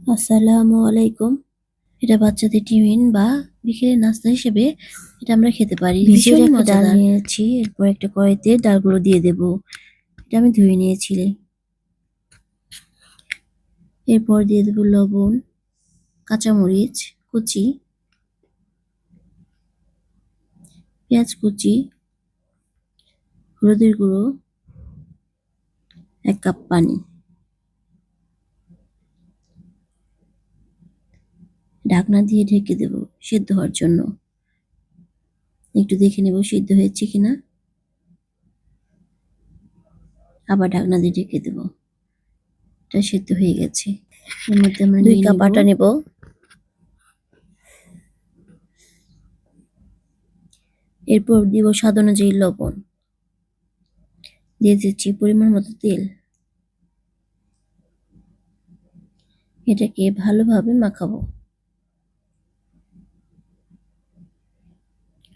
আসসালামু আলাইকুম। এটা বাচ্চাদের টিফিন বা বিকেলের নাস্তা হিসেবে এটা আমরা খেতে পারি। ভিজে ভীষণই রাখা ডাল মজাদার। নিয়েছি, এরপর একটা কড়াইতে ডালগুলো দিয়ে দেব। এটা আমি ধুয়ে নিয়েছি। এরপর দিয়ে দেব লবণ, কাঁচামরিচ কুচি, পেঁয়াজ কুচি, হলুদের গুঁড়ো, 1 কাপ পানি। ঢাকনা দিয়ে ঢেকে দেব সেদ্ধ হওয়ার জন্য। একটু দেখে নেব সিদ্ধ হয়েছে কিনা। আবার ঢাকনা দিয়ে ঢেকে দেব। এটা সেদ্ধ হয়ে গেছে। এর মধ্যে আমরা 2 নিয়ে কাপ নেব আটা নেব। এরপর দিব স্বাদ অনুযায়ী লবণ, দিয়ে দিচ্ছি পরিমাণ মতো তেল। এটাকে ভালোভাবে মাখাবো।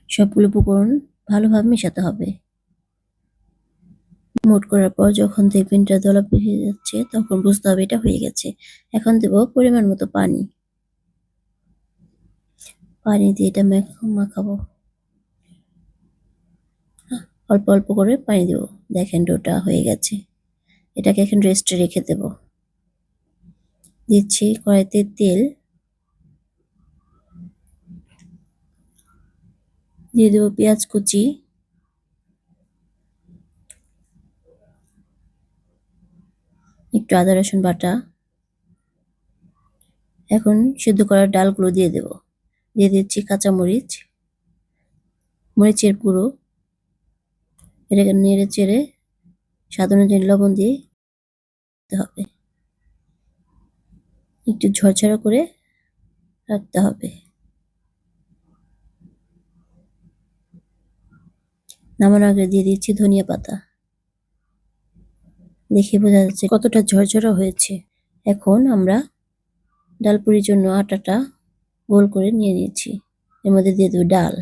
সবগুলো উপকরণ ভালোভাবে মেশাতে হবে। মোট করার পর যখন দেখবেন এটা দলা পেকে যাচ্ছে তখন বুঝতে হবে এটা হয়ে গেছে। এখন দেব পরিমাণ মতো পানি। পানি দিয়ে এটা মাখাবো। অল্প অল্প করে পানি দেব। দেখেন ডোটা হয়ে গেছে। এটাকে এখন রেস্টে রেখে দেব। দিচ্ছি কড়াইতে তেল, দিয়ে দেবো পেঁয়াজ কুচি, একটু আদা রসুন বাটা। এখন সিদ্ধ করা ডালগুলো দিয়ে দেব। দিয়ে দিচ্ছি কাঁচামরিচ, মরিচের গুঁড়ো। এটাকে নেড়ে চেড়ে স্বাদ অনুযায়ী লবণ দিয়ে দিতে হবে। একটু ঝরঝরা করে রাখতে হবে। নামানোর আগে দিয়ে দিচ্ছি ধনিয়া পাতা। দেখে বোঝা যাচ্ছে কতটা ঝরঝরা হয়েছে। এখন আমরা ডাল পুরির জন্য আটাটা গোল করে নিয়ে নিয়েছি। এর মধ্যে দিয়ে দেবো ডাল।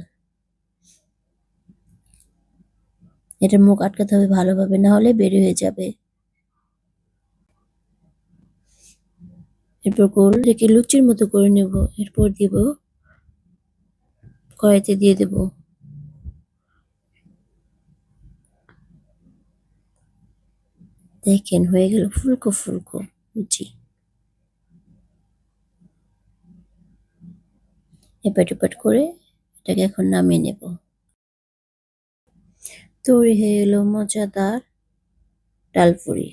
এটার মুখ আটকাতে হবে ভালোভাবে, না হলে বের হয়ে যাবে। এরপর গোল রেখে লুচির মতো করে নেব। এরপর দিব কড়াইতে দিয়ে দেব। দেখেন হয়ে গেল ফুলকো ফুলকো লুচি। এপাট ওপাট করে এটাকে এখন নামিয়ে নেব। তৈরি হয়ে এলো মজাদার ডাল পুরি।